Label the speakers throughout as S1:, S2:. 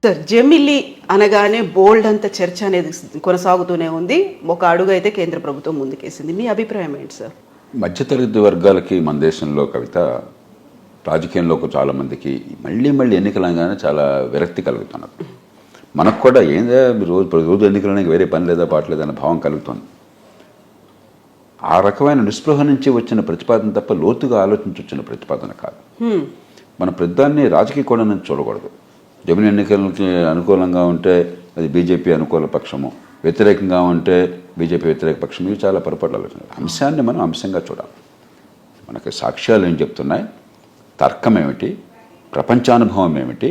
S1: Sir జమిలి అనగానే బోల్డ్ అంత చర్చ అనేది కొనసాగుతూనే ఉంది. ఒక అడుగు అయితే కేంద్ర ప్రభుత్వం ముందుకేసింది. మీ అభిప్రాయం ఏంటి సార్?
S2: మధ్యతరగతి వర్గాలకి మన దేశంలో కవిత రాజకీయంలోకి చాలామందికి మళ్ళీ ఎన్నికలంగానే చాలా విరక్తి కలుగుతున్నారు. మనకు కూడా ఏందా రోజు ఎన్నికలనే వేరే పని లేదా పాటలేదన్న భావం కలుగుతుంది. ఆ రకమైన నిస్పృహ నుంచి వచ్చిన ప్రతిపాదన తప్ప లోతుగా ఆలోచించి వచ్చిన ప్రతిపాదన కాదు. మన ప్రధాన్ని రాజకీయ కోణం నుంచి చూడకూడదు. జమిలి ఎన్నికలకి అనుకూలంగా ఉంటే అది బీజేపీ అనుకూల పక్షము, వ్యతిరేకంగా ఉంటే బీజేపీ వ్యతిరేక పక్షం. ఇవి చాలా పొరపాటు ఆలోచన. అంశాన్ని మనం అంశంగా చూడాలి. మనకి సాక్ష్యాలు ఏం చెప్తున్నాయి, తర్కం ఏమిటి, ప్రపంచానుభవం ఏమిటి,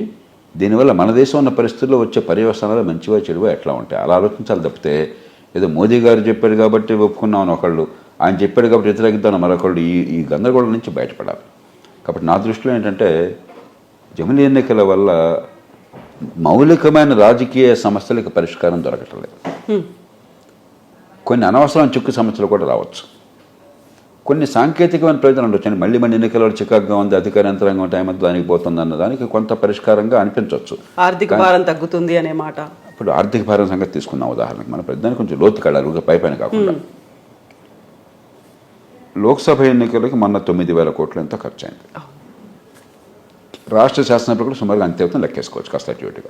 S2: దీనివల్ల మన దేశం ఉన్న పరిస్థితుల్లో వచ్చే పర్యవసానాలు మంచివా చెడువా ఎట్లా ఉంటాయి అలా ఆలోచించాలి తప్పితే ఏదో మోదీ గారు చెప్పాడు కాబట్టి ఒప్పుకున్నామని ఒకళ్ళు, ఆయన చెప్పాడు కాబట్టి వ్యతిరేకిద్దామని మరొకళ్ళు, ఈ గందరగోళం నుంచి బయటపడాలి. కాబట్టి నా దృష్టిలో ఏంటంటే జమిలి ఎన్నికల వల్ల మౌలికమైన రాజకీయ సమస్యలకు పరిష్కారం దొరకటం లేదు. కొన్ని అనవసరమైన చిక్కు సమస్యలు కూడా రావచ్చు. కొన్ని సాంకేతికమైన ప్రయోజనాలు ఉండొచ్చు. మళ్ళీ ఎన్నికల చికాకుగా ఉంది, అధికార యంత్రాంగం టైం అంతా దానికి పోతుంది అన్న దానికి కొంత పరిష్కారంగా అనిపించవచ్చు.
S1: ఆర్థిక భారం తగ్గుతుంది అనే మాట.
S2: ఇప్పుడు ఆర్థిక భారం సంగతి తీసుకున్నాం ఉదాహరణకు. మన ప్రధానికి కొంచెం లోతు కడాలి, పైపైన కాకుండా. లోక్సభ ఎన్నికలకి మొన్న 9,000 కోట్లు ఎంతో ఖర్చు అయింది. రాష్ట్ర శాసనసభ కూడా సుమారుగా అంతే అవుతుంది లెక్కేసుకోవచ్చు కాస్త అటుగా.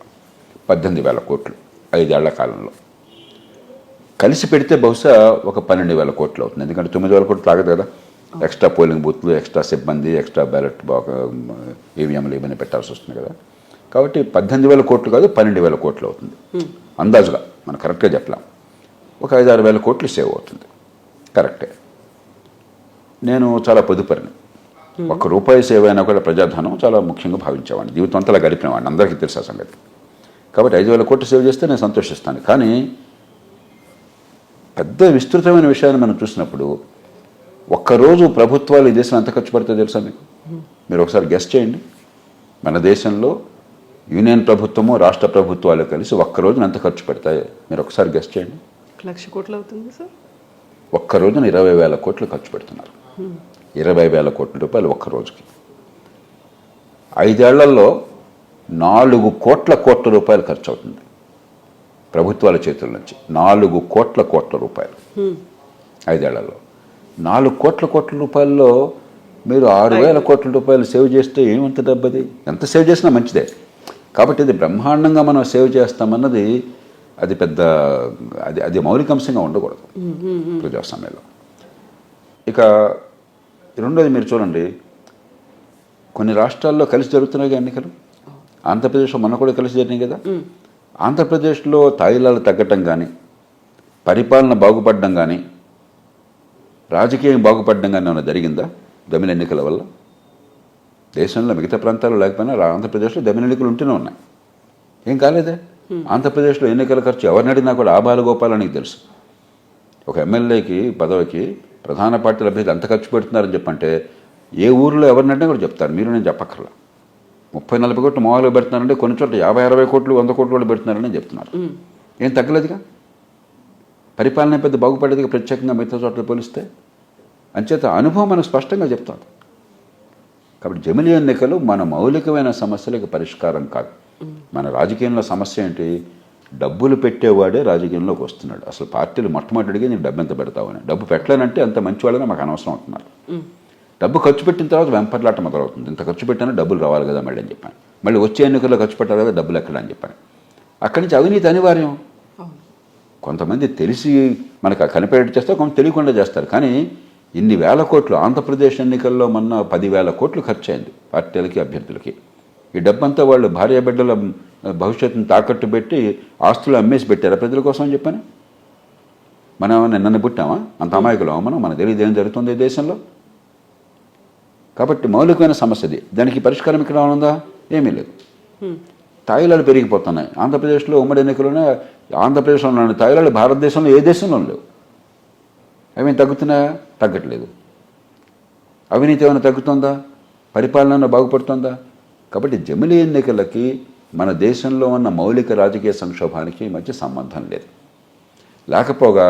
S2: 18,000 కోట్లు 5 ఏళ్ల కాలంలో కలిసి పెడితే బహుశా ఒక 12,000 కోట్లు అవుతుంది. ఎందుకంటే 9,000 కోట్లు ఆగదు కదా. ఎక్స్ట్రా పోలింగ్ బూత్లు, ఎక్స్ట్రా సిబ్బంది, ఎక్స్ట్రా బ్యాలెట్ ఈవీఎంలు ఇవన్నీ పెట్టాల్సి వస్తుంది కదా. కాబట్టి 18,000 కోట్లు కాదు 12,000 కోట్లు అవుతుంది అందాజుగా. మనం కరెక్ట్గా చెప్పలేం. ఒక 5-6 వేల కోట్లు సేవ్ అవుతుంది. కరెక్టే. నేను చాలా పొదుపరిని. ₹1 సేవ్ అయినా కూడా ప్రజాధనం చాలా ముఖ్యంగా భావించేవాడిని. జీవితం అంతా గడిపినవాడిని, అందరికీ తెలుసు ఆ సంగతి. కాబట్టి 5,000 కోట్లు సేవ్ చేస్తే నేను సంతోషిస్తాను. కానీ పెద్ద విస్తృతమైన విషయాన్ని మనం చూసినప్పుడు ఒక్కరోజు ప్రభుత్వాలు ఈ దేశంలో ఎంత ఖర్చు పడితే తెలుసా మీకు? మీరు ఒకసారి గెస్ చేయండి. మన దేశంలో యూనియన్ ప్రభుత్వము రాష్ట్ర ప్రభుత్వాలు కలిసి ఒక్కరోజున ఎంత ఖర్చు పెడతాయి మీరు ఒకసారి గెస్ చేయండి.
S1: 1,00,000 కోట్లు అవుతుంది సార్.
S2: ఒక్క రోజున 20,000 కోట్లు ఖర్చు పెడుతున్నారు. 20,000 కోట్ల రూపాయలు ఒక్క రోజుకి. 5 ఏళ్లలో 4 కోట్ల రూపాయలు ఖర్చు అవుతుంది ప్రభుత్వాల చేతుల నుంచి. 4 కోట్ల రూపాయలు 5 ఏళ్లలో. 4 కోట్ల రూపాయల్లో మీరు 6,000 కోట్ల రూపాయలు సేవ్ చేస్తే ఏమంత డబ్బది? ఎంత సేవ్ చేసినా మంచిదే. కాబట్టి ఇది బ్రహ్మాండంగా మనం సేవ్ చేస్తామన్నది అది పెద్ద అది మౌలికాంశంగా ఉండకూడదు ప్రజాస్వామ్యంలో. ఇక రెండోది మీరు చూడండి, కొన్ని రాష్ట్రాల్లో కలిసి జరుగుతున్నాయి ఎన్నికలు. ఆంధ్రప్రదేశ్లో మొన్న కూడా కలిసి జరిగినాయి కదా. ఆంధ్రప్రదేశ్లో తాయిలాలు తగ్గటం కానీ, పరిపాలన బాగుపడడం కానీ, రాజకీయం బాగుపడడం కానీ ఏమైనా జరిగిందా జమిలి ఎన్నికల వల్ల? దేశంలో మిగతా ప్రాంతాల్లో లేకపోయినా ఆంధ్రప్రదేశ్లో జమిలి ఎన్నికలు ఉంటూనే ఉన్నాయి. ఏం కాలేదే. ఆంధ్రప్రదేశ్లో ఎన్నికల ఖర్చు ఎవరిని అడిగినా కూడా ఆ బాలగోపాలానికి తెలుసు. ఒక ఎమ్మెల్యేకి పదవికి ప్రధాన పార్టీల అభ్యర్థి అంత ఖర్చు పెడుతున్నారని చెప్పంటే ఏ ఊరిలో ఎవరినంటే కూడా చెప్తారు. మీరు నేను చెప్పక్కర్లా. 30-40 కోట్లు మామూలుగా పెడుతున్నారంటే కొన్ని చోట్ల 50-60 కోట్లు 100 కోట్లు కూడా పెడుతున్నారని చెప్తున్నారు. ఏం తగ్గలేదుగా. పరిపాలన పెద్ద బాగుపడేదిగా ప్రత్యేకంగా మిగతా చోట్ల పోలిస్తే. అంచేత అనుభవం మనకు స్పష్టంగా చెప్తాడు. కాబట్టి జమిలి ఎన్నికలు మన మౌలికమైన సమస్యలకు పరిష్కారం కాదు. మన రాజకీయంలో సమస్య ఏంటి? డబ్బులు పెట్టేవాడే రాజకీయంలోకి వస్తున్నాడు. అసలు పార్టీలు మొట్టమొదటిగా నేను డబ్బు ఎంత పెడతావని. డబ్బు పెట్టలేనంటే అంత మంచి వాళ్ళనే మాకు అనవసరం అవుతున్నారు. డబ్బు ఖర్చు పెట్టిన తర్వాత వెంపర్లాట మొదలవుతుంది. ఇంత ఖర్చు పెట్టానో డబ్బులు రావాలి కదా మళ్ళీ అని చెప్పాను. మళ్ళీ వచ్చే ఎన్నికల్లో ఖర్చు పెట్టాలి కదా, డబ్బులు ఎక్కడ అని చెప్పాను. అక్కడి నుంచి అవినీతి అనివార్యం. కొంతమంది తెలిసి మనకు కనిపెట్టి చేస్తారు, కొంత తెలియకుండా చేస్తారు. కానీ ఇన్ని వేల కోట్లు ఆంధ్రప్రదేశ్ ఎన్నికల్లో మొన్న 10,000 కోట్లు ఖర్చు అయింది పార్టీలకి అభ్యర్థులకి. ఈ డబ్బంతా వాళ్ళు భార్య బిడ్డల భవిష్యత్తును తాకట్టు పెట్టి ఆస్తులు అమ్మేసి పెట్టారా ప్రజల కోసం అని చెప్పాను. మనం నిన్న పుట్టామా? అంత అమాయకులమా మనం? మన తెలియదు ఏం జరుగుతుంది ఈ దేశంలో. కాబట్టి మౌలికమైన సమస్యది. దానికి పరిష్కారం ఇక్కడ ఉందా? ఏమీ లేదు. తాయిలాలు పెరిగిపోతున్నాయి. ఆంధ్రప్రదేశ్లో ఉమ్మడి ఎన్నికల్లోనే ఆంధ్రప్రదేశ్లో ఉన్న తాయిలాలు భారతదేశంలో ఏ దేశంలో లేవు. అవి తగ్గుతున్నాయా? తగ్గట్లేదు. అవినీతి ఏమైనా తగ్గుతుందా? పరిపాలన బాగుపడుతుందా? కాబట్టి జమిలి ఎన్నికలకి మన దేశంలో ఉన్న మౌలిక రాజకీయ సంక్షోభానికి మధ్య సంబంధం లేదు. లేకపోగా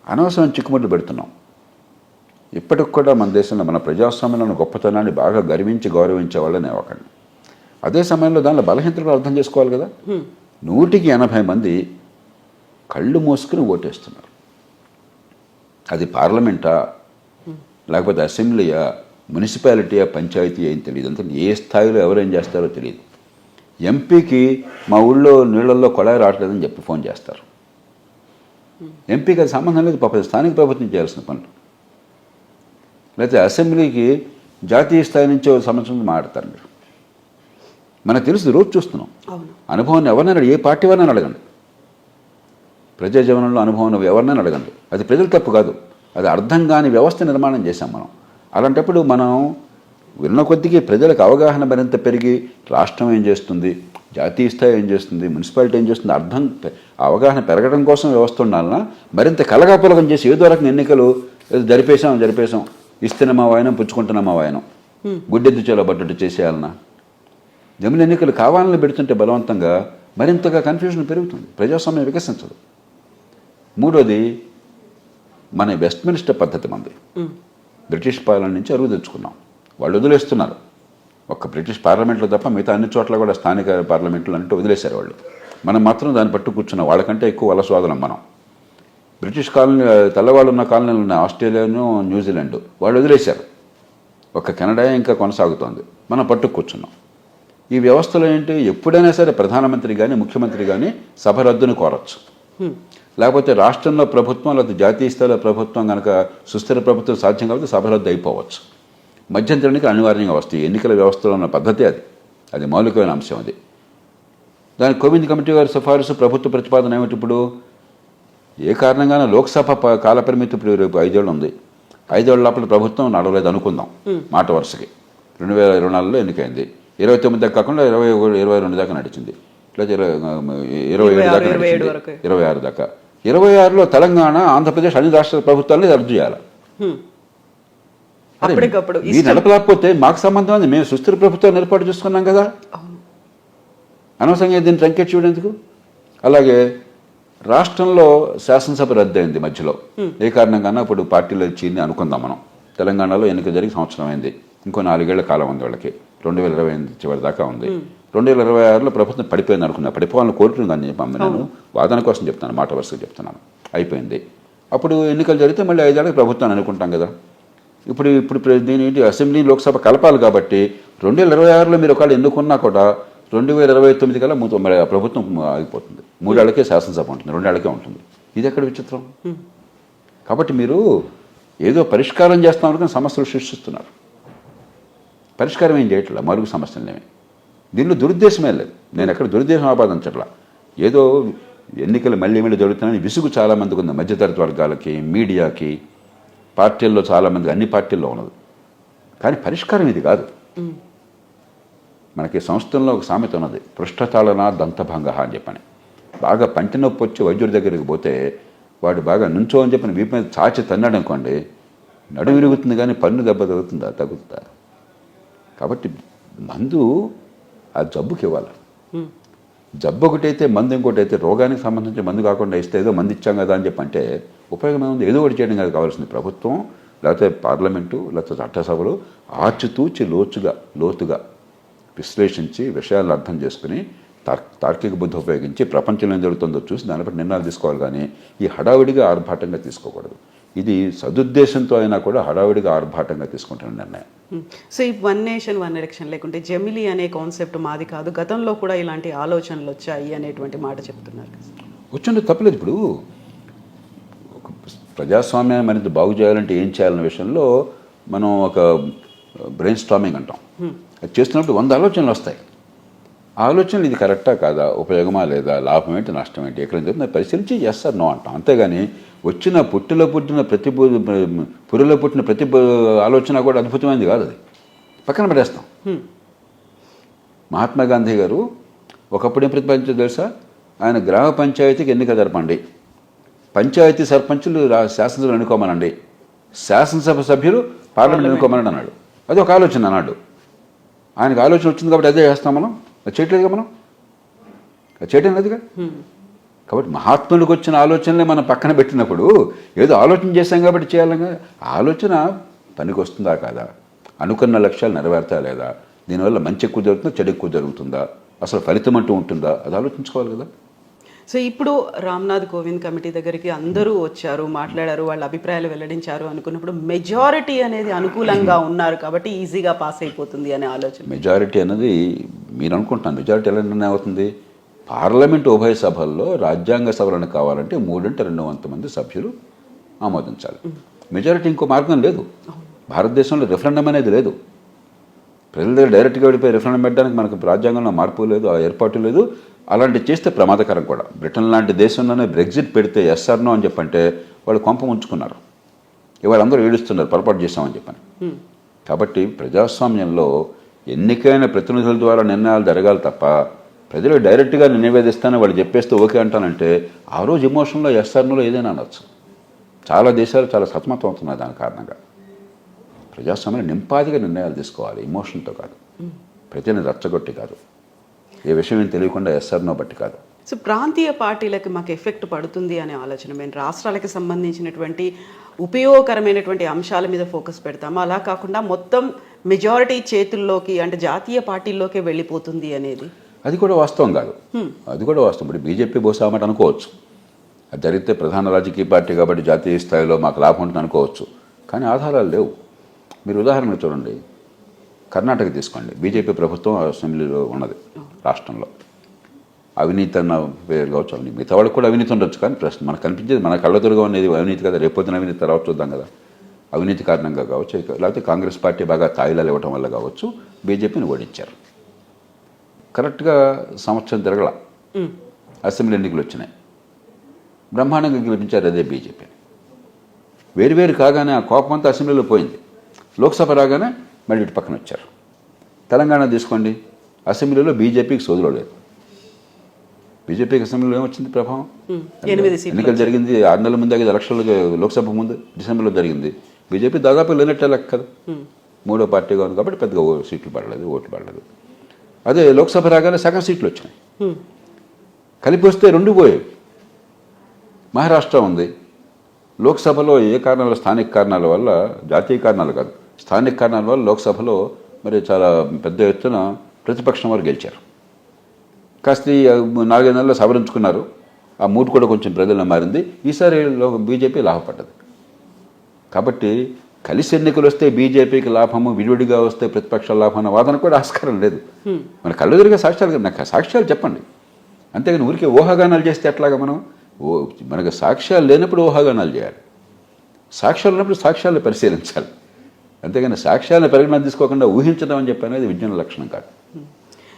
S2: అనవసరం చిక్కుముట్లు పెడుతున్నాం. ఇప్పటికి కూడా మన దేశంలో మన ప్రజాస్వామ్యంలో గొప్పతనాన్ని బాగా గర్వించి గౌరవించే వాళ్ళని ఒకడిని. అదే సమయంలో దానిలో బలహీనతలు అర్థం చేసుకోవాలి కదా. 180 మంది కళ్ళు మూసుకుని ఓటేస్తున్నారు. అది పార్లమెంటా, లేకపోతే అసెంబ్లీయా, మున్సిపాలిటీయా, పంచాయతీ ఏం తెలియదు. అంతా ఏ స్థాయిలో ఎవరేం చేస్తారో తెలియదు. ఎంపీకి మా ఊళ్ళో నీళ్ళల్లో కొళాయి రావట్లేదని చెప్పి ఫోన్ చేస్తారు. ఎంపీకి అది సంబంధం లేదు, పాప స్థానిక ప్రభుత్వం చేయాల్సిన పనులు. లేకపోతే అసెంబ్లీకి జాతీయ స్థాయి నుంచి ఒక సంవత్సరం మాట్లాడతారు. మీరు మనకు తెలుసు, రోజు చూస్తున్నాం. అనుభవాన్ని ఎవరినైనా, ఏ పార్టీ వారినైనా అడగండి, ప్రజా జీవనంలో అనుభవం ఎవరినైనా అడగండి. అది ప్రజల తప్పు కాదు, అది అర్థం కాని వ్యవస్థ నిర్మాణం చేశాం మనం. అలాంటప్పుడు మనం విన్న కొద్దికి ప్రజలకు అవగాహన మరింత పెరిగి రాష్ట్రం ఏం చేస్తుంది, జాతీయ స్థాయి ఏం చేస్తుంది, మున్సిపాలిటీ ఏం చేస్తుంది, అవగాహన పెరగడం కోసం వ్యవస్థ ఉండాలన్నా మరింత కలగాపులగం చేసి ఏదో రకం ఎన్నికలు జరిపేశాం ఇస్తున్న మా వాయనం, పుచ్చుకుంటున్న మా వాయనం, గుడ్డెద్దు చేలో బట్టట్టు చేసేయాలన్నా, జమిలి ఎన్నికలు కావాలని పెడుతుంటే బలవంతంగా మరింతగా కన్ఫ్యూజన్ పెరుగుతుంది, ప్రజాస్వామ్యం వికసించదు. మూడోది, మన వెస్ట్మినిస్టర్ పద్ధతి మంది బ్రిటిష్ పాలన నుంచి అరువు తెచ్చుకున్నాం. వాళ్ళు వదిలేస్తున్నారు, ఒక్క బ్రిటిష్ పార్లమెంట్లో తప్ప మిగతా అన్ని చోట్ల కూడా స్థానిక పార్లమెంట్లు అంటే వదిలేశారు వాళ్ళు. మనం మాత్రం దాన్ని పట్టు కూర్చున్నాం. వాళ్ళకంటే ఎక్కువ వలసవాదులం మనం. బ్రిటిష్ కాలనీ, తెల్లవాళ్ళు ఉన్న కాలనీలు ఉన్నాయి, ఆస్ట్రేలియాను, న్యూజిలాండ్, వాళ్ళు వదిలేశారు. ఒక్క కెనడా ఇంకా కొనసాగుతోంది, మనం పట్టు కూర్చున్నాం. ఈ వ్యవస్థలో ఏంటి, ఎప్పుడైనా సరే ప్రధానమంత్రి కానీ ముఖ్యమంత్రి కానీ సభ రద్దును కోరచ్చు. లేకపోతే రాష్ట్రంలో ప్రభుత్వం లేకపోతే జాతీయ స్థాయిలో ప్రభుత్వం కనుక సుస్థిర ప్రభుత్వం సాధ్యం కాబట్టి సభ రద్దు అయిపోవచ్చు. మధ్యంతర ఎన్నికలు అనివార్యంగా వస్తాయి. ఎన్నికల వ్యవస్థలో ఉన్న పద్ధతి అది మౌలికమైన అంశం. అది దాని కోవింద్ కమిటీ గారి సిఫారసు, ప్రభుత్వ ప్రతిపాదన ఏమిటి, ఇప్పుడు ఏ కారణంగానూ లోక్సభ కాలపరిమితి ఇప్పుడు రేపు 5 ఏళ్ళు ఉంది. 5 ఏళ్ల లోపల ప్రభుత్వం నడవలేదు అనుకుందాం మాట వరుసకి. 2024లో ఎన్నికైంది, 29 దాకా కాకుండా 22 దాకా నడిచింది, లేదా 27 దాకా నడిచింది, 26 దాకా. 26లో తెలంగాణ, ఆంధ్రప్రదేశ్ అన్ని రాష్ట్ర ప్రభుత్వాలని రద్దు చేయాలి. ఈ నడపలేకపోతే మాకు సంబంధం ఉంది, మేము సుస్థిర ప్రభుత్వాన్ని ఏర్పాటు చేసుకున్నాం కదా, అనవసరంగా దీన్ని ట్రంకెట్ చూడేందుకు. అలాగే రాష్ట్రంలో శాసనసభ రద్దయింది మధ్యలో, ఏ కారణంగా ఇప్పుడు పార్టీలో చీని అనుకుందాం మనం. తెలంగాణలో ఎన్నిక జరిగి సంవత్సరం అయింది, ఇంకో 4 ఏళ్ల కాలం ఉంది వాళ్ళకి, 2028 చివరి దాకా ఉంది. 2026లో ప్రభుత్వం పడిపోయింది అనుకున్నా, పడిపోవాలని కోరుకుందని చెప్పి నేను వాదన కోసం చెప్తాను, మాట వరుసగా చెప్తున్నాను. అయిపోయింది. అప్పుడు ఎన్నికలు జరిగితే మళ్ళీ 5 ఏళ్ళకి ప్రభుత్వాన్ని అనుకుంటాం కదా. ఇప్పుడు దీని ఏంటి, అసెంబ్లీ లోక్సభ కలపాలి కాబట్టి 2026లో మీరు ఒకవేళ ఎన్నుకున్నా కూడా 2029 కల్లా మరి ప్రభుత్వం ఆగిపోతుంది. 3 ఏళ్లకే శాసనసభ ఉంటుంది, 2 ఏళ్లకే ఉంటుంది. ఇది ఎక్కడ విచిత్రం. కాబట్టి మీరు ఏదో పరిష్కారం చేస్తాం అనుకుని సమస్యలు సృష్టిస్తున్నారు, పరిష్కారం ఏం చేయట్లా, మరుగు సమస్యలేమే. దీనిలో దురుద్దేశమే లేదు, నేను ఎక్కడ దురుద్దేశం ఆపాదించట్లా. ఏదో ఎన్నికలు మళ్ళీ జరుగుతున్నాయని విసుగు చాలామందికి ఉంది, మధ్యతరగతి వర్గాలకి, మీడియాకి, పార్టీల్లో చాలామంది, అన్ని పార్టీల్లో ఉన్నది. కానీ పరిష్కారం ఇది కాదు. మనకి సంస్థల్లో ఒక సామెత ఉన్నది, పృష్ఠతాళన దంతభంగ అని చెప్పని. బాగా పంటి నొప్పి వచ్చి వైద్యుడి దగ్గరికి పోతే వాడు బాగా నుంచో అని చెప్పిన వీపు మీద చాచి తన్నాడు అనుకోండి, నడుము విరుగుతుంది కానీ పన్ను దెబ్బ తగ్గుతుందా. కాబట్టి మందు ఆ జబ్బుకి ఇవ్వాలి. జబ్బు ఒకటైతే మందు ఇంకోటి అయితే, రోగానికి సంబంధించి మందు కాకుండా ఇస్తే ఏదో మందు ఇచ్చాం కదా అని చెప్పి అంటే ఉపయోగం ఏముంది. ఏదో ఒకటి చేయడం కాదు కావాల్సింది. ప్రభుత్వం లేకపోతే పార్లమెంటు లేకపోతే చట్టసభలు ఆచితూచి లోతుగా విశ్లేషించి విషయాలను అర్థం చేసుకుని తార్కిక బుద్ధి ఉపయోగించి ప్రపంచంలో ఏం జరుగుతుందో చూసి దాన్ని బట్టి నిర్ణయాలు తీసుకోవాలి. కానీ ఈ హడావిడిగా ఆర్భాటంగా తీసుకోకూడదు. ఇది సదుద్దేశంతో అయినా కూడా హడావిడిగా ఆర్భాటంగా తీసుకుంటున్న నిర్ణయం.
S1: సో ఈ 1 నేషన్ 1 ఎలక్షన్ లేకుంటే జమిలీ అనే కాన్సెప్ట్ మాది కాదు, గతంలో కూడా ఇలాంటి ఆలోచనలు వచ్చాయి అనేటువంటి మాట చెప్తున్నారు.
S2: వచ్చింది తప్పలేదు. ఇప్పుడు ప్రజాస్వామ్యాన్ని మరింత బాగు చేయాలంటే ఏం చేయాలనే విషయంలో మనం ఒక బ్రెయిన్ స్టార్మింగ్ అంటాం. అది చేస్తున్నప్పుడు 100 ఆలోచనలు వస్తాయి. ఆ ఆలోచనలు ఇది కరెక్టా కాదా, ఉపయోగమా లేదా, లాభం ఏంటి నష్టం ఏంటి, ఎక్కడ చెప్తున్నా పరిశీలించి చేస్తారు నో అంటాం. అంతేగాని పురిలో పుట్టిన ప్రతి ఆలోచన కూడా అద్భుతమైనది కాదు, అది పక్కన పడేస్తాం. మహాత్మా గాంధీ గారు ఒకప్పుడు ఏం ప్రతిపాదించారు తెలుసా, ఆయన గ్రామ పంచాయతీకి ఎన్నిక జరపండి, పంచాయతీ సర్పంచులు శాసనసభలు ఎన్నుకోమనండి, శాసనసభ సభ్యులు పార్లమెంట్ ఎన్నుకోమనండి అన్నాడు. అది ఒక ఆలోచన అన్నాడు. ఆయనకు ఆలోచన వచ్చింది కాబట్టి అదే చేస్తాం మనం. అది చేయట్లేదుగా మనం, అది చేయటం లేదుగా. కాబట్టి మహాత్ములకు వచ్చిన ఆలోచనలే మనం పక్కన పెట్టినప్పుడు ఏదో ఆలోచన చేశాం కాబట్టి చేయాలిగా. ఆలోచన పనికి వస్తుందా కాదా, అనుకున్న లక్ష్యాలు నెరవేరుతా లేదా, దీనివల్ల మంచి ఎక్కువ జరుగుతుందా, చెడు ఎక్కువ జరుగుతుందా, అసలు ఫలితం అంటూ ఉంటుందా, అది ఆలోచించుకోవాలి కదా.
S1: సో ఇప్పుడు రామ్నాథ్ కోవింద్ కమిటీ దగ్గరికి అందరూ వచ్చారు, మాట్లాడారు, వాళ్ళ అభిప్రాయాలు వెల్లడించారు అనుకున్నప్పుడు మెజారిటీ అనేది అనుకూలంగా ఉన్నారు కాబట్టి ఈజీగా పాస్ అయిపోతుంది అనే ఆలోచన.
S2: మెజారిటీ అనేది మీరు అనుకుంటున్నాను, మెజారిటీ ఎలా నిర్ణయం అవుతుంది? పార్లమెంట్ ఉభయ సభల్లో రాజ్యాంగ సవరణ కావాలంటే 3/2 మంది సభ్యులు ఆమోదించాలి. మెజారిటీ ఇంకో మార్గం లేదు. భారతదేశంలో రిఫరెండం అనేది లేదు. ప్రజల దగ్గర డైరెక్ట్గా వెళ్ళిపోయి రిఫరెండం పెట్టడానికి మనకు రాజ్యాంగంలో మార్పు లేదు, ఆ ఏర్పాటు లేదు. అలాంటివి చేస్తే ప్రమాదకరం కూడా. బ్రిటన్ లాంటి దేశంలోనే బ్రెగ్జిట్ పెడితే ఎస్ఆర్ నో అని చెప్పంటే వాళ్ళు కొంప ఉంచుకున్నారు. ఇవాళ అందరూ ఏడుస్తున్నారు పొరపాటు చేస్తామని చెప్పని. కాబట్టి ప్రజాస్వామ్యంలో ఎన్నికైన ప్రతినిధుల ద్వారా నిర్ణయాలు జరగాలి తప్ప ప్రజలు డైరెక్ట్గా నివేదిస్తానని వాళ్ళు చెప్పేస్తే ఓకే అంటానంటే ఆ రోజు ఎమోషన్లో ఎస్ఆర్ నోలో ఏదైనా అనొచ్చు. చాలా దేశాలు చాలా సతమతం అవుతున్నాయి దాని కారణంగా. ప్రజాస్వామ్యం నింపాదిగా నిర్ణయాలు తీసుకోవాలి, ఎమోషన్తో కాదు, ప్రజల్ని రచ్చగొట్టి కాదు, ఏ విషయం ఏం తెలియకుండా ఎస్ఆర్ నో బట్టి కాదు.
S1: సో ప్రాంతీయ పార్టీలకు మాకు ఎఫెక్ట్ పడుతుంది అనే ఆలోచన, మేము రాష్ట్రాలకి సంబంధించినటువంటి ఉపయోగకరమైనటువంటి అంశాల మీద ఫోకస్ పెడతాము, అలా కాకుండా మొత్తం మెజారిటీ చేతుల్లోకి అంటే జాతీయ పార్టీల్లోకే వెళ్ళిపోతుంది అనేది
S2: అది కూడా వాస్తవం కాదు. అది కూడా వాస్తవం. ఇప్పుడు బీజేపీ బహుశా మాట అనుకోవచ్చు, అది జరిగితే ప్రధాన రాజకీయ పార్టీ కాబట్టి జాతీయ స్థాయిలో మాకు లాభం ఉంటుంది అనుకోవచ్చు. కానీ ఆధారాలు లేవు. మీరు ఉదాహరణకు చూడండి, కర్ణాటక తీసుకోండి. బీజేపీ ప్రభుత్వం అసెంబ్లీలో ఉన్నది రాష్ట్రంలో. అవినీతి అన్న పేరు కావచ్చు, అవినీతి మిగతా వాళ్ళకి కూడా అవినీతి ఉండొచ్చు. కానీ ప్రశ్న మనకు కనిపించేది మన కళ్ళెదురుగా ఉన్నది అవినీతి కదా. రేపొద్దున అవినీతి తర్వాత చూద్దాం కదా. అవినీతి కారణంగా కావచ్చు, లేకపోతే కాంగ్రెస్ పార్టీ బాగా తాయిలాలు ఇవ్వటం వల్ల కావచ్చు బీజేపీని ఓడించారు. కరెక్ట్గా సంవత్సరం తిరగల అసెంబ్లీ ఎన్నికలు వచ్చినాయి, బ్రహ్మాండంగా గెలిపించారు అదే బీజేపీ. వేరు కాగానే ఆ కోపం అంతా అసెంబ్లీలో పోయింది. లోక్సభ రాగానే మళ్ళీ ఇటు పక్కన వచ్చారు. తెలంగాణ తీసుకోండి, అసెంబ్లీలో బీజేపీకి సోదులో లేదు. బీజేపీకి అసెంబ్లీలో ఏమొచ్చింది ప్రభావం? ఎన్నికలు జరిగింది 6 నెలల ముందు, 5 ఎలక్షన్లు లోక్సభ ముందు డిసెంబర్లో జరిగింది. బీజేపీ దాదాపు లేనట్టే లెక్క కదా, 3వ పార్టీగా ఉంది కాబట్టి పెద్దగా సీట్లు పడలేదు, ఓట్లు పడలేదు. అదే లోక్సభ రాగానే సగం సీట్లు వచ్చినాయి. కలిపి వస్తే 2 పోయేవి. మహారాష్ట్ర ఉంది, లోక్సభలో ఏ కారణాల వల్ల, స్థానిక కారణాల వల్ల, జాతీయ కారణాలు కాదు, స్థానిక కారణాల వల్ల లోక్సభలో మరి చాలా పెద్ద ఎత్తున ప్రతిపక్షం వారు గెలిచారు. కాస్త 4 నెలల్లో సవరించుకున్నారు. ఆ మూడు కూడా కొంచెం ప్రజల్లో మారింది. ఈసారి బీజేపీ లాభపడ్డది. కాబట్టి కలిసి ఎన్నికలు వస్తే బీజేపీకి లాభము, విడివిడిగా వస్తే ప్రతిపక్ష లాభం అన్న వాదన కూడా ఆస్కారం లేదు. మన కళ్ళెదురుగా సాక్ష్యాలు, నాకు సాక్ష్యాలు చెప్పండి. అంతేగాని ఊరికే ఊహాగానాలు చేస్తే ఎట్లాగా? మనకు సాక్ష్యాలు లేనప్పుడు ఊహాగానాలు చేయాలి, సాక్ష్యాలు ఉన్నప్పుడు సాక్ష్యాలను పరిశీలించాలి. అంతేగాని సాక్ష్యాలను పరిగణన తీసుకోకుండా ఊహించడం అని చెప్పి అనేది విజ్ఞాన లక్షణం కాదు.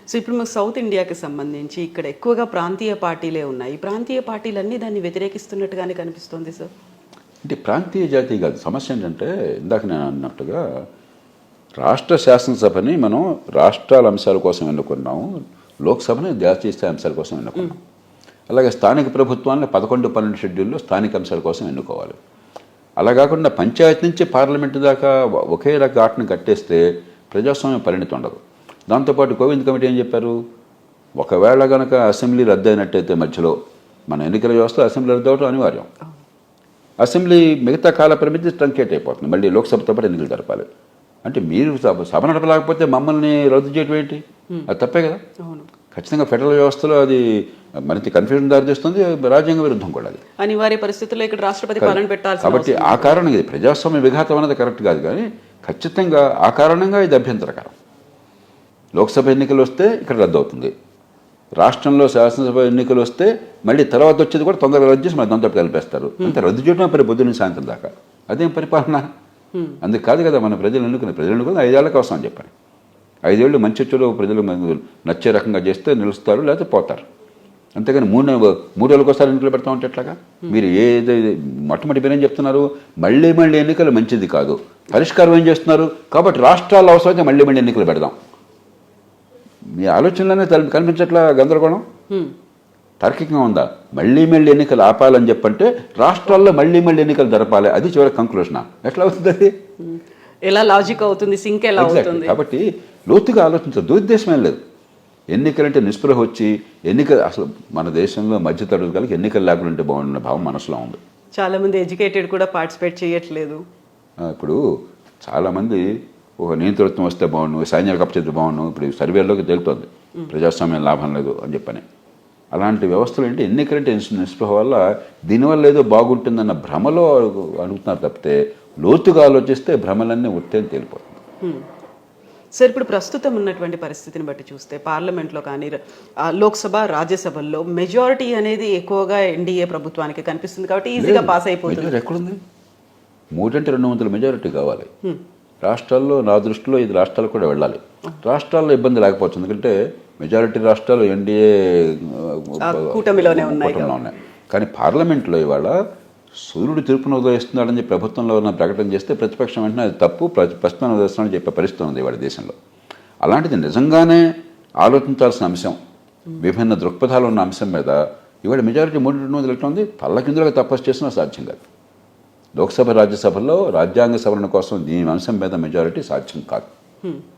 S1: సో ఇప్పుడు మాకు సౌత్ ఇండియాకి సంబంధించి ఇక్కడ ఎక్కువగా ప్రాంతీయ పార్టీలే ఉన్నాయి. ప్రాంతీయ పార్టీలన్నీ దాన్ని వ్యతిరేకిస్తున్నట్టుగానే కనిపిస్తుంది సార్.
S2: అంటే ప్రాంతీయ జాతీయ కాదు సమస్య. ఏంటంటే ఇందాక నేను అన్నట్టుగా రాష్ట్ర శాసనసభని మనం రాష్ట్రాల అంశాల కోసం ఎన్నుకున్నాము, లోక్సభని జాతీయ స్థాయి అంశాల కోసం ఎన్నుకున్నాం. అలాగే స్థానిక ప్రభుత్వాన్ని 11, 12 షెడ్యూల్లో స్థానిక అంశాల కోసం ఎన్నుకోవాలి. అలా కాకుండా పంచాయతీ నుంచి పార్లమెంటు దాకా ఒకే రక ఆటను కట్టేస్తే ప్రజాస్వామ్యం పరిణితి ఉండదు. దాంతోపాటు కోవింద్ కమిటీ ఏం చెప్పారు? ఒకవేళ కనుక అసెంబ్లీ రద్దు అయినట్టయితే మధ్యలో మన ఎన్నికల వ్యవస్థ అసెంబ్లీ రద్దు అవడం అనివార్యం. అసెంబ్లీ మిగతా కాల పరిమితి ట్రంకేట్ అయిపోతుంది. మళ్ళీ లోక్సభతో పాటు ఎన్నికలు జరపాలి. అంటే మీరు సభ నడపలేకపోతే మమ్మల్ని రద్దు చేయడం ఏంటి? అది తప్పే కదా. ఖచ్చితంగా ఫెడరల్ వ్యవస్థలో అది మనకి కన్ఫ్యూజన్ దారితీస్తుంది, రాజ్యాంగ విరుద్ధం కూడా. అది
S1: అనివార్య పరిస్థితుల్లో ఇక్కడ రాష్ట్రపతి పాలన పెట్టాలి. కాబట్టి
S2: ఆ కారణంగా ఇది ప్రజాస్వామ్య విఘాతం అనేది కరెక్ట్ కాదు. కానీ ఖచ్చితంగా ఆ కారణంగా ఇది అభ్యంతరకరం. లోక్సభ ఎన్నికలు వస్తే ఇక్కడ రద్దు అవుతుంది, రాష్ట్రంలో శాసనసభ ఎన్నికలు వస్తే మళ్ళీ తర్వాత వచ్చేది కూడా తొందరగా రద్దు చేసి మళ్ళీ దాంతో కలిపేస్తారు. అంతే రద్దు చేయడం మరి పొద్దున్న సాయంత్రం దాకా. అదేం పరిపాలన? అందుకు కాదు కదా మన ప్రజలు ఎన్నుకుని 5 ఏళ్ల కోసం అని చెప్పారు. 5 ఏళ్ళు మంచి చెడు ప్రజలు నచ్చే రకంగా చేస్తే నిలుస్తారు, లేకపోతే పోతారు. అంతేగాని 3 ఏళ్ళకి ఒకసారి ఎన్నికలు పెడతా ఉంటే ఎట్లాగా? మీరు మొట్టమొదటి మీరేం చెప్తున్నారు? మళ్ళీ ఎన్నికలు మంచిది కాదు, పరిష్కారం ఏం చేస్తున్నారు? కాబట్టి రాష్ట్రాల అవసరమైతే మళ్ళీ ఎన్నికలు పెడదాం. మీ ఆలోచనలోనే కనిపించట్లా గందరగోళం? తార్కికంగా ఉందా? మళ్ళీ ఎన్నికలు ఆపాలని చెప్పంటే రాష్ట్రాల్లో మళ్ళీ ఎన్నికలు జరపాలి, అది చివరి కంక్లూషన్. ఎట్లా అవుతుంది అది?
S1: ఎలా లాజిక్ అవుతుంది? సింక్ ఎలా అవుతుంది?
S2: కాబట్టి లోతుగా ఆలోచించదు, దురుద్దేశం ఏం లేదు. ఎన్నికలంటే నిస్పృహ వచ్చి అసలు మన దేశంలో మధ్యతరగతులకు ఎన్నికలు లేకుండా ఉంటే బాగుండే భావం మనసులో ఉంది.
S1: చాలా మంది ఎడ్యుకేటెడ్ కూడా పార్టిసిపేట్ చేయట్లేదు.
S2: ఇప్పుడు చాలామంది ఒక నియంతృత్వం వస్తే బాగుండు, సైన్యాలు కప్పచెప్తే బాగుండు. ఇప్పుడు ఈ సర్వేల్లోకి తెలుతోంది ప్రజాస్వామ్యం లాభం లేదు అని చెప్పని. అలాంటి వ్యవస్థలు ఏంటి ఎన్నికలంటే నిస్పృహ వల్ల దీనివల్ల ఏదో బాగుంటుందన్న భ్రమలో అడుగుతున్నారు తప్పితే లోతుగా ఆలోచిస్తే భ్రమలన్నీ ఉత్తేని తేలిపోతుంది.
S1: సార్ ఇప్పుడు ప్రస్తుతం ఉన్నటువంటి పరిస్థితిని బట్టి చూస్తే పార్లమెంట్లో కానీ లోక్సభ రాజ్యసభల్లో మెజారిటీ అనేది ఎక్కువగా ఎన్డీఏ ప్రభుత్వానికి కనిపిస్తుంది కాబట్టి ఈజీగా పాస్ అయిపోతుంది.
S2: మెజారిటీ ఎక్కడుంది? 300 మెజారిటీ కావాలి రాష్ట్రాల్లో. నా దృష్టిలో ఇది రాష్ట్రాలు కూడా వెళ్ళాలి. రాష్ట్రాల్లో ఇబ్బంది లేకపోవచ్చు, ఎందుకంటే మెజారిటీ రాష్ట్రాలు ఎన్డీఏ
S1: కూటమిలోనే ఉన్నాయి.
S2: కానీ పార్లమెంట్లో ఇవాళ సూర్యుడు తూర్పును ఉదయిస్తున్నాడని చెప్పి ప్రభుత్వంలో ఉన్న ప్రకటన చేస్తే ప్రతిపక్షం వెంటనే అది తప్పు, ప్రస్తుతాన్ని ఉదయిస్తున్నాడని చెప్పే పరిస్థితి ఉంది ఇవాళ దేశంలో. అలాంటిది నిజంగానే ఆలోచించాల్సిన అంశం, విభిన్న దృక్పథాలు ఉన్న అంశం మీద ఇవాళ మెజారిటీ 300 ఎట్లా ఉంది? తల్లకిందులుగా తపస్సు చేసినా సాధ్యం కాదు. లోక్సభ రాజ్యసభలో రాజ్యాంగ సవరణ కోసం దీని అంశం మీద మెజారిటీ సాధ్యం కాదు.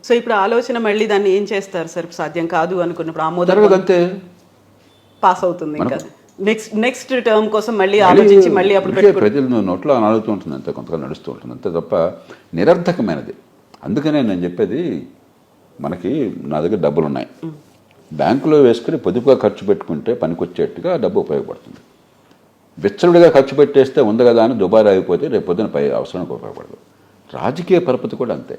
S1: సో ఇప్పుడు ఆలోచన మళ్ళీ దాన్ని ఏం చేస్తారు సార్? సాధ్యం కాదు అనుకున్నప్పుడు
S2: ఆమోదం అంతే
S1: పాస్ అవుతుంది. ఇంకా నెక్స్ట్ టర్మ్ కోసం మళ్ళీ ఆలోచించి మళ్ళీ అప్పుడు
S2: ప్రజలు నోట్లో నడుస్తూ ఉంటుంది, అంతే కొంతగా నడుస్తూ ఉంటుంది అంతే తప్ప నిరర్థకమైనది. అందుకనే నేను చెప్పేది, మనకి నా దగ్గర డబ్బులు ఉన్నాయి, బ్యాంకులో వేసుకుని పొదుపుగా ఖర్చు పెట్టుకుంటే పనికొచ్చేట్టుగా డబ్బు ఉపయోగపడుతుంది. విచ్చలుడిగా ఖర్చు పెట్టేస్తే ఉంది కదా అని దుబారా అయిపోతే రేపు పొద్దున పై అవసరానికి ఉపయోగపడదు. రాజకీయ పరపతి కూడా అంతే.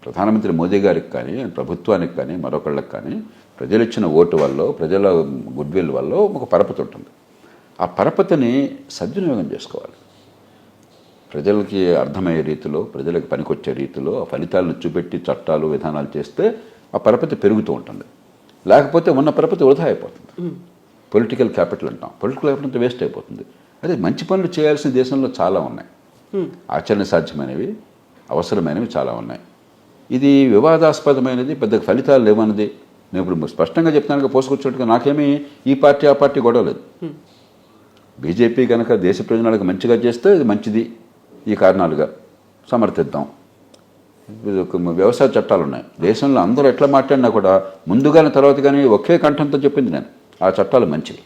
S2: ప్రధానమంత్రి మోదీ గారికి కానీ ప్రభుత్వానికి కానీ మరొకళ్ళకి కానీ ప్రజలు ఇచ్చిన ఓటు వల్ల, ప్రజల గుడ్విల్ వల్ల ఒక పరపతి ఉంటుంది. ఆ పరపతిని సద్వినియోగం చేసుకోవాలి. ప్రజలకి అర్థమయ్యే రీతిలో, ప్రజలకు పనికొచ్చే రీతిలో ఆ ఫలితాలను చూపెట్టి చట్టాలు విధానాలు చేస్తే ఆ పరపతి పెరుగుతూ ఉంటుంది. లేకపోతే ఉన్న పరపతి వృధా అయిపోతుంది. పొలిటికల్ క్యాపిటల్ అంటాం, పొలిటికల్ క్యాపిటల్ అంతా వేస్ట్ అయిపోతుంది. అదే మంచి పనులు చేయాల్సిన దేశంలో చాలా ఉన్నాయి, ఆచరణ సాధ్యమైనవి అవసరమైనవి చాలా ఉన్నాయి. ఇది వివాదాస్పదమైనది, పెద్ద ఫలితాలు లేవన్నది నేను ఇప్పుడు స్పష్టంగా చెప్తాను. పోసుకొచ్చినట్టుగా నాకేమీ ఈ పార్టీ ఆ పార్టీ గొడవ లేదు. బీజేపీ కనుక దేశ ప్రయోజనాలకు మంచిగా చేస్తే ఇది మంచిది, ఈ కారణాలుగా సమర్థిద్దాం. వ్యవసాయ చట్టాలు ఉన్నాయి దేశంలో, అందరూ ఎట్లా మాట్లాడినా కూడా ముందుగానే తర్వాత కానీ ఒకే కంఠంతో చెప్పింది నేను, ఆ చట్టాలు మంచివి,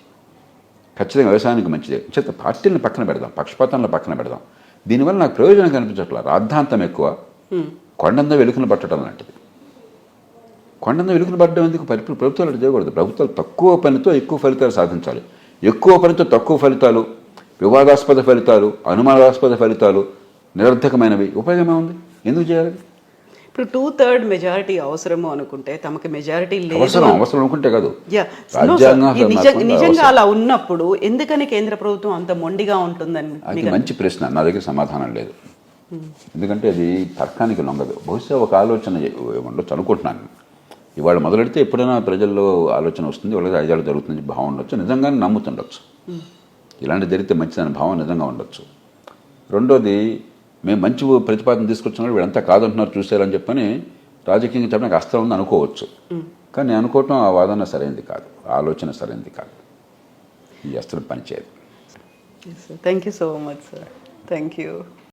S2: ఖచ్చితంగా వ్యవసాయానికి మంచిదే. చేత పార్టీలను పక్కన పెడదాం, పక్షపాతాలను పక్కన పెడదాం. దీనివల్ల నాకు ప్రయోజనం కనిపించట్లా. రాద్ధాంతం ఎక్కువ, కొండంద వెలుకను పట్టడం లాంటిది. కొండంద వెలుకను పట్టడం ఎందుకు? ప్రభుత్వాలు అటు చేయకూడదు. ప్రభుత్వాలు తక్కువ పనితో ఎక్కువ ఫలితాలు సాధించాలి. ఎక్కువ పనితో తక్కువ ఫలితాలు, వివాదాస్పద ఫలితాలు, అనుమానాస్పద ఫలితాలు, నిరర్థకమైనవి ఉపయోగమే ఉంది. ఎందుకు చేయాలి?
S1: ఇప్పుడు 2/3 మెజారిటీ అవసరము అనుకుంటే తమకి మెజారిటీ లేదు.
S2: అవసరం అనుకుంటే కాదు,
S1: నిజంగా అలా ఉన్నప్పుడు ఎందుకని కేంద్ర ప్రభుత్వం అంత మొండిగా ఉంటుందని?
S2: అది మంచి ప్రశ్న, నా దగ్గర సమాధానం లేదు. ఎందుకంటే అది తర్కానికి లొంగదు. బహుశా ఒక ఆలోచన ఉండొచ్చు అనుకుంటున్నాను. ఇవాళ మొదలెడితే ఎప్పుడైనా ప్రజల్లో ఆలోచన వస్తుంది, వాళ్ళకి 5 ఏళ్ళు జరుగుతుంది భావం ఉండొచ్చు, నిజంగానే నమ్ముతుండొచ్చు. ఇలాంటి జరిగితే మంచిదని భావం నిజంగా ఉండొచ్చు. రెండోది, మేము మంచి ప్రతిపాదన తీసుకొచ్చినా వీళ్ళంతా కాదంటున్నారు చూసారని చెప్పని రాజకీయంగా చెప్పడానికి అస్త్రం ఉంది అనుకోవచ్చు. కానీ నేను అనుకోవటం ఆ వాదన సరైనది కాదు, ఆలోచన సరైనది కాదు. ఈ అస్త్రం పనిచేయదు.
S1: Thank you so much sir. Thank you.